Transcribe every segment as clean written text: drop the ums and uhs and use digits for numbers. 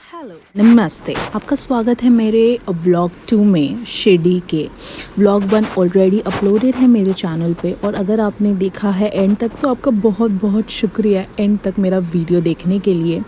Hello नमस्ते, आपका स्वागत है मेरे व्लॉग 2 में। शिरडी के व्लॉग 1 ऑलरेडी अपलोडेड है मेरे चैनल पे, और अगर आपने देखा है एंड तक तो आपका बहुत बहुत शुक्रिया एंड तक मेरा वीडियो देखने के लिए।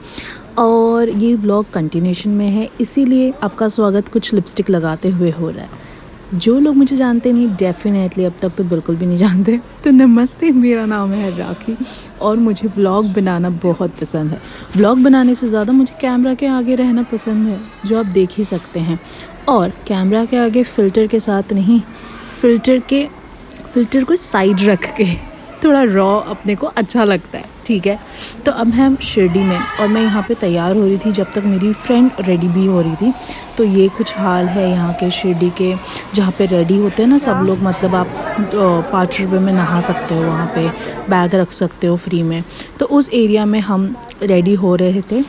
और ये व्लॉग कंटिन्यूशन में है, इसीलिए आपका स्वागत कुछ लिपस्टिक लगाते हुए हो रहा है। जो लोग मुझे जानते नहीं, डेफिनेटली अब तक तो बिल्कुल भी नहीं जानते, तो नमस्ते, मेरा नाम है राखी और मुझे व्लॉग बनाना बहुत पसंद है। व्लॉग बनाने से ज़्यादा मुझे कैमरा के आगे रहना पसंद है, जो आप देख ही सकते हैं। और कैमरा के आगे फ़िल्टर के साथ नहीं, फ़िल्टर को साइड रख के थोड़ा रॉ अपने को अच्छा लगता है, ठीक है। तो अब हम शिरडी में, और मैं यहाँ पे तैयार हो रही थी जब तक मेरी फ्रेंड रेडी भी हो रही थी। तो ये कुछ हाल है यहाँ के शिरडी के, जहाँ पे रेडी होते हैं ना सब लोग। मतलब आप 5 रुपये में नहा सकते हो, वहाँ पे बैग रख सकते हो फ्री में। तो उस एरिया में हम रेडी हो रहे थे।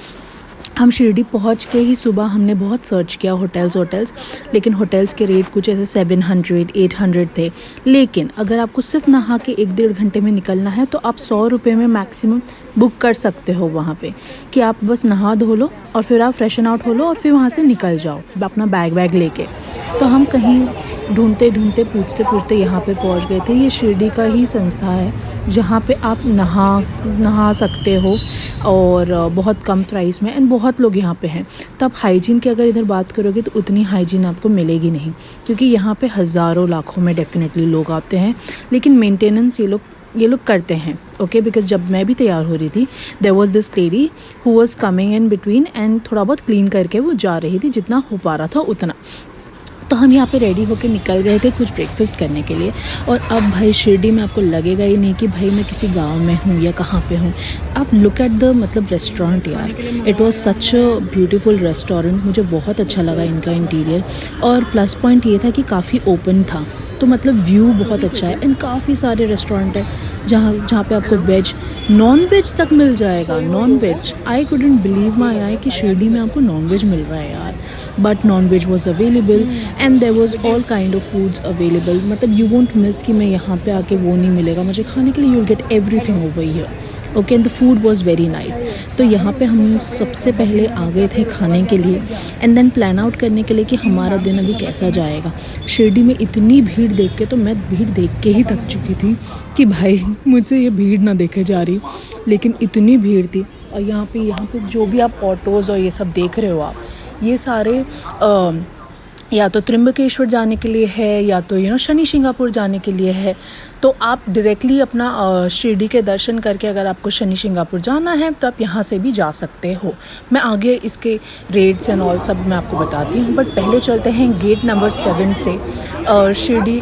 हम शिरडी पहुंच के ही सुबह हमने बहुत सर्च किया होटल्स, लेकिन होटल्स के रेट कुछ ऐसे 700-800 थे। लेकिन अगर आपको सिर्फ नहा के 1-1.5 घंटे में निकलना है तो आप 100 रुपये में मैक्सिमम बुक कर सकते हो वहाँ पे, कि आप बस नहा धो लो और फिर आप फ्रेशन आउट हो लो और फिर वहाँ से निकल जाओ अपना बैग लेके। तो हम कहीं ढूंढते पूछते यहाँ पे पहुँच गए थे। ये शिरडी का ही संस्था है जहाँ पे आप नहा सकते हो, और बहुत कम प्राइस में, एंड बहुत लोग यहाँ पे हैं। तो आप हाइजीन की अगर इधर बात करोगे तो उतनी हाइजीन आपको मिलेगी नहीं, क्योंकि यहाँ पे हज़ारों लाखों में डेफिनेटली लोग आते हैं, लेकिन मेंटेनेंस ये लोग करते हैं, ओके। बिकॉज जब मैं भी तैयार हो रही थी, there was this lady who was coming in between and थोड़ा बहुत क्लीन करके वो जा रही थी, जितना हो पा रहा था उतना। तो हम यहाँ पे रेडी होके निकल गए थे कुछ ब्रेकफास्ट करने के लिए। और अब भाई शिरडी में आपको लगेगा ही नहीं कि भाई मैं किसी गांव में हूँ या कहाँ पे हूँ। आप लुक एट द मतलब रेस्टोरेंट यार, it was such a beautiful restaurant. मुझे बहुत अच्छा लगा इनका इंटीरियर, और प्लस पॉइंट ये था कि काफ़ी ओपन था, तो मतलब व्यू बहुत अच्छा है। एंड काफ़ी सारे रेस्टोरेंट है जहाँ पे आपको वेज नॉन वेज तक मिल जाएगा। Non veg, I couldn't believe my eyes कि शिरडी में आपको नॉन वेज मिल रहा है यार। But non veg was available and there was all kind of foods available. मतलब यू वोंट मिस कि मैं यहाँ पे आके वो नहीं मिलेगा मुझे खाने के लिए। You will get everything over here, okay. And the food was very nice. तो यहाँ पे हम सबसे पहले आ गए थे खाने के लिए, एंड देन प्लान आउट करने के लिए कि हमारा दिन अभी कैसा जाएगा। शिरडी में इतनी भीड़ देख के तो मैं भीड़ देख के ही थक चुकी थी कि भाई मुझसे ये भीड़ ना देखे जा रही, लेकिन इतनी भीड़ थी। और यहाँ पे जो भी आप ऑटोज़ और ये सब देख रहे हो आप, ये सारे या तो त्र्यंबकेश्वर जाने के लिए है, या तो शनि शिंगापुर जाने के लिए है। तो आप डायरेक्टली अपना शिरडी के दर्शन करके अगर आपको शनि शिंगापुर जाना है तो आप यहाँ से भी जा सकते हो। मैं आगे इसके रेट्स एंड ऑल सब मैं आपको बताती हूँ, बट पहले चलते हैं गेट नंबर 7 से शिरडी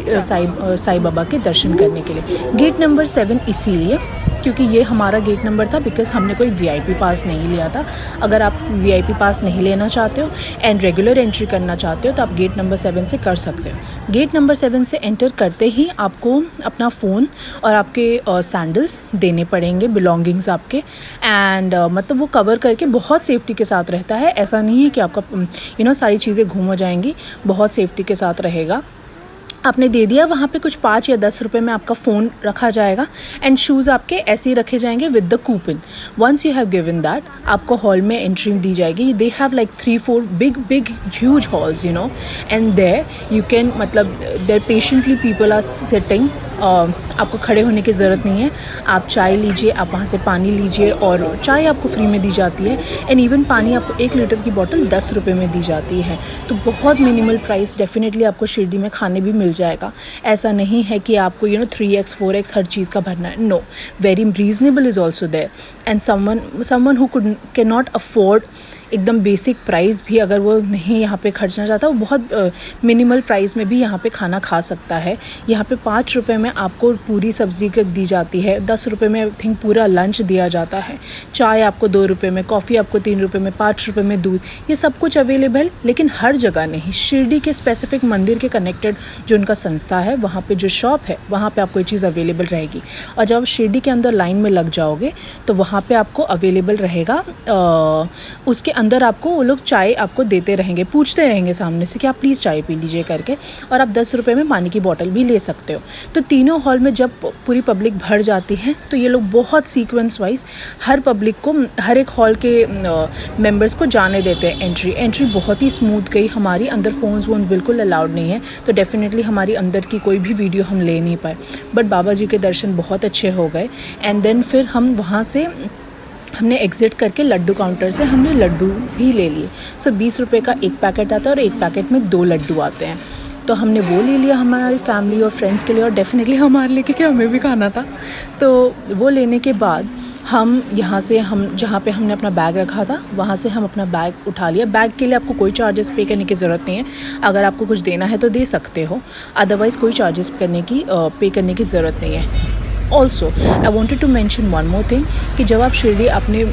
साईं बाबा के दर्शन करने के लिए। गेट नंबर 7 इसीलिए क्योंकि ये हमारा गेट नंबर था, बिकॉज़ हमने कोई वीआईपी पास नहीं लिया था। अगर आप वीआईपी पास नहीं लेना चाहते हो एंड रेगुलर एंट्री करना चाहते हो तो आप गेट नंबर 7 से कर सकते हो। गेट नंबर 7 से एंटर करते ही आपको अपना फ़ोन और आपके सैंडल्स देने पड़ेंगे, बिलोंगिंग्स आपके, एंड मतलब वो कवर करके बहुत सेफ्टी के साथ रहता है। ऐसा नहीं है कि आपका सारी चीज़ें घूम हो जाएंगी, बहुत सेफ्टी के साथ रहेगा। आपने दे दिया, वहाँ पे कुछ 5 या 10 रुपए में आपका फ़ोन रखा जाएगा, एंड शूज़ आपके ऐसे ही रखे जाएंगे with the coupon. Once you have given that, आपको हॉल में एंट्री दी जाएगी। They have like 3-4 big huge halls and there you can, मतलब there patiently people are sitting. आपको खड़े होने की ज़रूरत नहीं है। आप चाय लीजिए, आप वहाँ से पानी लीजिए, और चाय आपको फ्री में दी जाती है, एंड इवन पानी आपको 1 लीटर की बॉटल 10 रुपये में दी जाती है। तो बहुत मिनिमल प्राइस, डेफिनेटली आपको शिरडी में खाने भी मिल जाएगा। ऐसा नहीं है कि आपको 3x 4x हर चीज़ का भरना है। No, very reasonable is also there, and someone who can not afford एकदम बेसिक प्राइस भी, अगर वो नहीं यहाँ पे खर्चना चाहता, वो बहुत मिनिमल प्राइस में भी यहाँ पे खाना खा सकता है। यहाँ पे 5 रुपये में आपको पूरी सब्ज़ी दी जाती है, 10 रुपये में आई थिंक पूरा लंच दिया जाता है, चाय आपको 2 रुपये में, कॉफ़ी आपको 3 रुपये में, 5 रुपये में दूध, ये सब कुछ अवेलेबल। लेकिन हर जगह नहीं, शिरडी के स्पेसिफिक मंदिर के कनेक्टेड जो उनका संस्था है, वहाँ पे जो शॉप है वहाँ पे आपको ये चीज़ अवेलेबल रहेगी। और जब शिरडी के अंदर लाइन में लग जाओगे तो वहाँ वहाँ पे आपको अवेलेबल रहेगा। उसके अंदर आपको वो लोग चाय आपको देते रहेंगे, पूछते रहेंगे सामने से कि आप प्लीज़ चाय पी लीजिए करके, और आप 10 रुपये में पानी की बोतल भी ले सकते हो। तो तीनों हॉल में जब पूरी पब्लिक भर जाती है तो ये लोग बहुत सीक्वेंस वाइज हर पब्लिक को, हर एक हॉल के मेंबर्स को जाने देते हैं। एंट्री बहुत ही स्मूथ गई हमारी। अंदर फ़ोन्स वोन्स बिल्कुल अलाउड नहीं है, तो डेफिनेटली हमारी अंदर की कोई भी वीडियो हम ले नहीं पाए, बट बाबा जी के दर्शन बहुत अच्छे हो गए। एंड देन फिर हम वहाँ से हमने एग्ज़िट करके लड्डू काउंटर से हमने लड्डू भी ले लिए। सो 20 रुपये का एक पैकेट आता है और एक पैकेट में 2 लड्डू आते हैं। तो हमने वो ले लिया हमारी फैमिली और फ्रेंड्स के लिए, और डेफिनेटली हमारे लिए, क्योंकि हमें भी खाना था। तो वो लेने के बाद हम यहाँ से, हम जहाँ पे हमने अपना बैग रखा था वहाँ से हम अपना बैग उठा लिया। बैग के लिए आपको कोई चार्जेस पे करने की ज़रूरत नहीं है। अगर आपको कुछ देना है तो दे सकते हो, अदरवाइज़ कोई चार्जेस पे करने की ज़रूरत नहीं है। Also I wanted to mention one more thing कि जब आप शिरडी अपने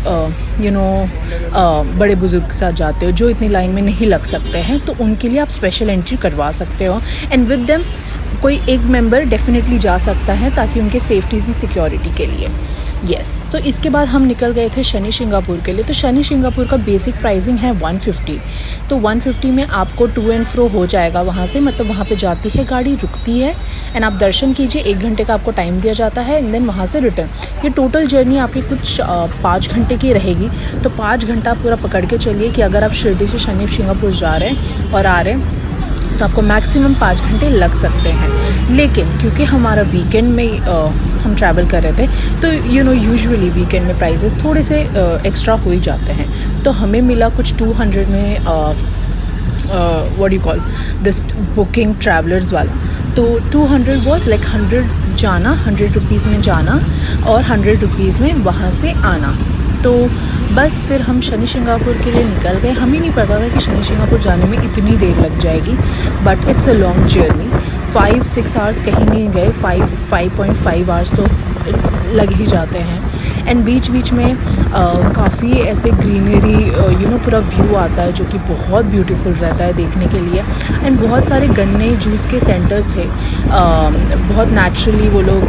बड़े बुज़ुर्ग के साथ जाते हो जो इतनी लाइन में नहीं लग सकते हैं, तो उनके लिए आप स्पेशल एंट्री करवा सकते हो। एंड विद देम कोई एक मेंबर डेफिनेटली जा सकता है, ताकि उनके सेफ्टी एंड सिक्योरिटी के लिए। यस तो इसके बाद हम निकल गए थे शनि शिंगापुर के लिए। तो शनि शिंगापुर का बेसिक प्राइसिंग है 150। तो 150 में आपको टू एंड फ्रो हो जाएगा वहाँ से, मतलब वहाँ पे जाती है गाड़ी, रुकती है, एंड आप दर्शन कीजिए। 1 घंटे का आपको टाइम दिया जाता है, एंड देन वहाँ से रिटर्न। ये टोटल जर्नी आपकी कुछ 5 घंटे की रहेगी। तो 5 घंटा पूरा पकड़ के चलिए कि अगर आप शिरडी से शनि शिंगापुर जा रहे हैं और आ रहे हैं तो आपको मैक्सिमम 5 घंटे लग सकते हैं। लेकिन क्योंकि हमारा वीकेंड में हम ट्रैवल कर रहे थे, तो यूजुअली वीकेंड में प्राइसेस थोड़े से एक्स्ट्रा हो ही जाते हैं। तो हमें मिला कुछ 200 में what do you call this booking travellers वाला। तो 200 वॉज लाइक 100 जाना, 100 रुपीज़ में जाना और 100 रुपीज़ में वहाँ से आना। तो बस फिर हम शनि शिंगापुर के लिए निकल गए। हमें नहीं पता था कि शनि शिंगापुर जाने में इतनी देर लग जाएगी, but it's a long journey. 5-6 hours कहीं नहीं गए, 5.5 आवर्स तो लग ही जाते हैं। एंड बीच बीच में काफ़ी ऐसे ग्रीनरी पूरा व्यू आता है जो कि बहुत ब्यूटीफुल रहता है देखने के लिए। एंड बहुत सारे गन्ने जूस के सेंटर्स थे, बहुत नेचुरली वो लोग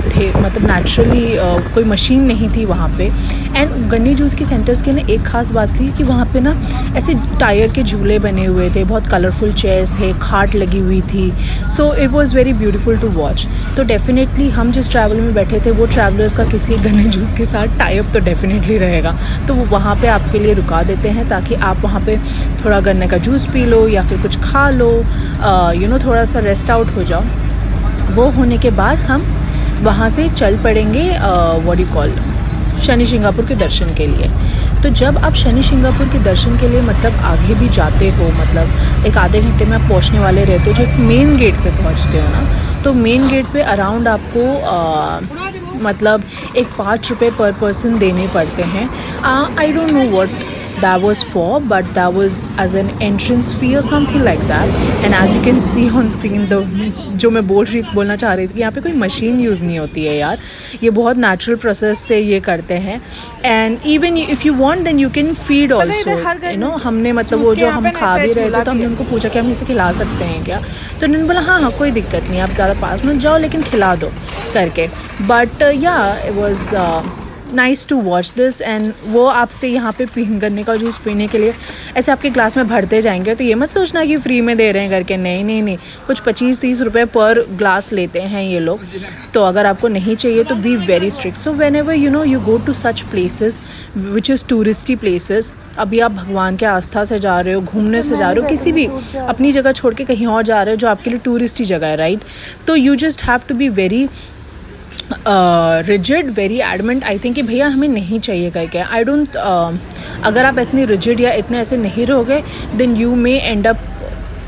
थे, मतलब नेचुरली कोई मशीन नहीं थी वहाँ पे। एंड गन्ने जूस के सेंटर्स की ना एक ख़ास बात थी कि वहाँ पे ना ऐसे टायर के झूले बने हुए थे, बहुत कलरफुल चेयर्स थे, खाट लगी हुई थी। So it was very beautiful to watch. तो डेफिनेटली हम जिस ट्रैवल में बैठे थे वो ट्रैवलर्स का किसी गन्ने जूस के साथ टाई अप तो डेफिनेटली रहेगा। तो वो वहाँ पे आपके लिए रुका देते हैं ताकि आप वहाँ पे थोड़ा गन्ने का जूस पी लो या फिर कुछ खा लो, थोड़ा सा रेस्ट आउट हो जाओ। वो होने के बाद हम वहाँ से चल पड़ेंगे what do you call Shani Singapore के दर्शन के लिए। तो जब आप शनि शिंगापुर के दर्शन के लिए मतलब आगे भी जाते हो, मतलब एक आधे घंटे में आप पहुंचने वाले रहते हो, जो एक मेन गेट पे पहुंचते हो ना, तो मेन गेट पे अराउंड आपको मतलब एक 5 रुपये पर पर्सन देने पड़ते हैं। I don't know what that was for, but that was as an entrance fee or something like that. And as you can see on screen, जो मैं बोलना चाह रही थी कि यहाँ पे कोई मशीन यूज़ नहीं होती है यार, ये बहुत नेचुरल प्रोसेस से ये करते हैं। And even if you want then you can feed also, हमने मतलब वो जो हम खा भी रहे थे तो हमने उनको पूछा कि हम इसे खिला सकते हैं क्या, तो उन्होंने बोला हाँ कोई दिक्कत नहीं, आप ज़्यादा पास मत जाओ लेकिन खिला दो करके। बट या it was nice to watch this. And वो आपसे यहाँ पे गन्ने का जूस पीने के लिए ऐसे आपके ग्लास में भरते जाएंगे, तो ये मत सोचना कि फ्री में दे रहे हैं करके, नहीं, कुछ 25-30 रुपये पर ग्लास लेते हैं ये लोग। तो अगर आपको नहीं चाहिए तो be very strict. So whenever you go to such places which is touristy places, अभी आप भगवान के आस्था से जा रहे हो, घूमने से जा रहे हो, किसी भी अपनी जगह छोड़ के कहीं और जा रहे हो जो आपके लिए टूरिस्टी जगह है, राइट, तो you just have to be very rigid, very adamant I think कि भैया हमें नहीं चाहिए करके। आई डोंट अगर आप इतनी रिजिड या इतने ऐसे नहीं रहोगे then you may end up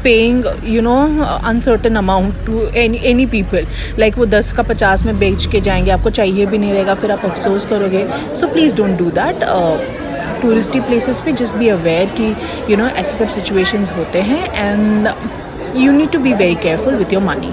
paying uncertain amount to any people, like वो 10 का 50 में बेच के जाएंगे, आपको चाहिए भी नहीं रहेगा, फिर आप अफसोस करोगे। So please don't do that. Touristy places पे जस्ट बी अवेयर कि ऐसे सब सिचुएशंस होते हैं, and you need to be very careful with your money.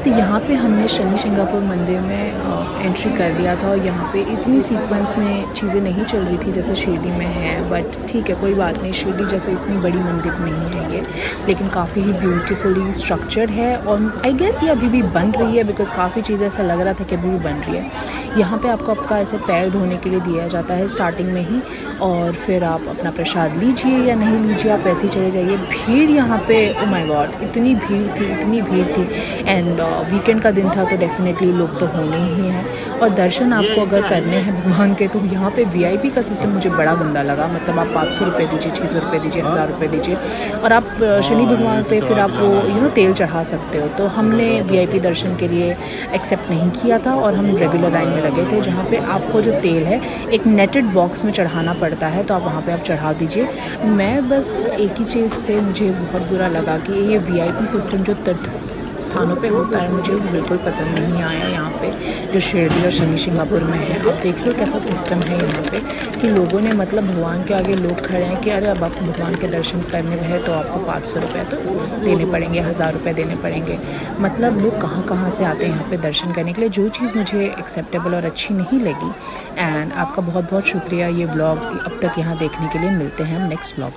तो यहाँ पे हमने शनि सिंगापुर मंदिर में एंट्री कर लिया था और यहाँ पे इतनी सीक्वेंस में चीज़ें नहीं चल रही थी जैसे शिरडी में है, बट ठीक है कोई बात नहीं, शिरडी जैसे इतनी बड़ी मंदिर नहीं है ये, लेकिन काफ़ी ही ब्यूटीफुली स्ट्रक्चर्ड है और आई गेस ये अभी भी बन रही है बिकॉज़ काफ़ी चीज़ें ऐसा लग रहा था कि अभी भी बन रही है। यहाँ पे आपको आपका ऐसे पैर धोने के लिए दिया जाता है स्टार्टिंग में ही, और फिर आप अपना प्रसाद लीजिए या नहीं लीजिए, आप ऐसे ही चले जाइए। भीड़ यहाँ पे ओ माय गॉड इतनी भीड़ थी, इतनी भीड़ थी, एंड वीकेंड का दिन था तो डेफिनेटली लोग तो होने ही हैं। और दर्शन आपको अगर करने हैं भगवान के तो यहाँ पे वीआईपी का सिस्टम मुझे बड़ा गंदा लगा। मतलब आप 500 रुपये दीजिए, 600 रुपये दीजिए, 1000 रुपये दीजिए और आप शनि भगवान पे फिर आप वो तेल चढ़ा सकते हो। तो हमने वीआईपी दर्शन के लिए एक्सेप्ट नहीं किया था और हम रेगुलर लाइन में लगे थे जहाँ पे आपको जो तेल है एक नेटेड बॉक्स में चढ़ाना पड़ता है, तो आप वहाँ पे आप चढ़ा दीजिए। मैं बस एक ही चीज़ से मुझे बहुत बुरा लगा कि ये वीआईपी सिस्टम जो तीर्थ स्थानों पे होता है मुझे बिल्कुल पसंद नहीं आया। यहाँ पे जो शिरडी और शनि सिंगापुर में है, आप देख लो कैसा सिस्टम है यहाँ पे कि लोगों ने मतलब भगवान के आगे लोग खड़े हैं कि अरे अब आप भगवान के दर्शन करने हैं तो आपको 500 रुपये तो देने पड़ेंगे, 1000 रुपये देने पड़ेंगे। मतलब लोग कहाँ कहाँ से आते हैं यहाँ पे दर्शन करने के लिए, जो चीज़ मुझे एक्सेप्टेबल और अच्छी नहीं लगी। एंड आपका बहुत बहुत शुक्रिया ये ब्लॉग अब तक यहाँ देखने के लिए। मिलते हैं हम नेक्स्ट ब्लॉग।